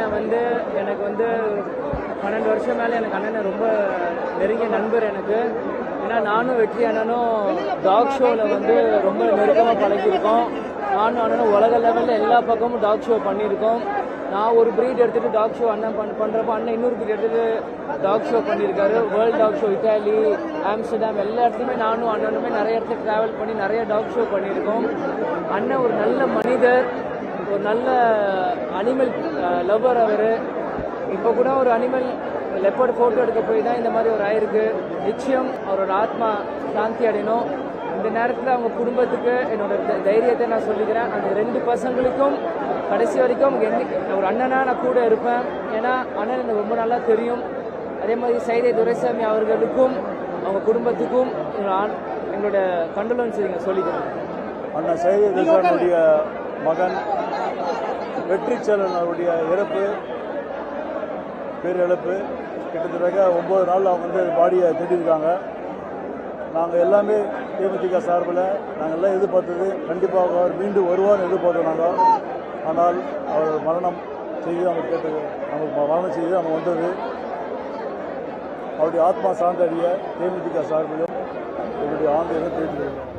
அண்ணன் வந்து எனக்கு வந்து 12 வருஷம் மேலே எனக்கு அண்ணனை ரொம்ப நெருங்கிய நண்பர் எனக்கு. ஏன்னா நானும் வெற்றி அண்ணனும் டாக் ஷோவில் வந்து ரொம்ப நெருக்கமாக பழகியிருக்கோம். நானும் அண்ணனும் உலக லெவலில் எல்லா பக்கமும் டாக் ஷோ பண்ணியிருக்கோம். நான் ஒரு ப்ரீட் எடுத்துகிட்டு டாக் ஷோ அண்ணன் பண்ணுறப்போ அண்ணன் இன்னொரு ப்ரீட் எடுத்துகிட்டு டாக் ஷோ பண்ணியிருக்காரு. World dog show Italy, Amsterdam எல்லா இடத்துலையுமே நானும் அண்ணனுமே நிறைய இடத்துக்கு ட்ராவல் பண்ணி நிறைய டாக் ஷோ பண்ணியிருக்கோம். அண்ணன் ஒரு நல்ல மனிதர், ஒரு நல்ல அனிமல் லவ்வர். அவர் இப்போ கூட ஒரு அனிமல் லெப்பர்ட் ஃபோட்டோ எடுக்க போய் தான் இந்த மாதிரி ஒரு ஆயிருக்கு. நிச்சயம் அவரோட ஆத்மா சாந்தி அடையணும். இந்த நேரத்தில் அவங்க குடும்பத்துக்கு என்னோட தைரியத்தை நான் சொல்லிக்கிறேன். அந்த 2 பசங்களுக்கும் கடைசி வரைக்கும் ஒரு அண்ணனாக நான் கூட இருப்பேன். ஏன்னா அண்ணன் எனக்கு ரொம்ப நல்லா தெரியும். அதே மாதிரி சைதை துரைசாமி அவர்களுக்கும் அவங்க குடும்பத்துக்கும் எங்களோட கண்டோலன்ஸ் சொல்லிக்கிறேன். அண்ணன் சைதை துரைசாமியுடைய மகன் வெற்றிச்செல்வன் அவருடைய இறப்பு பேரிழப்பு. கிட்டத்தட்ட 9 நாள் அவங்க வந்து பாடியை தேடியிருக்காங்க. நாங்கள் எல்லாமே தேமுதிக சார்பில் நாங்கள் எல்லாம் எதிர்பார்த்தது கண்டிப்பாக அவர் மீண்டும் வருவார்னு எதிர்பார்த்தோம் நாங்கள். ஆனால் அவர் மரணம் செய்து நமக்கு மரணம் செய்து நம்ம வந்தது. அவருடைய ஆத்மா சார்ந்த அறிய தேமுதிக சார்பிலும் எங்களுடைய ஆண்டு தெரிவித்துள்ளோம்.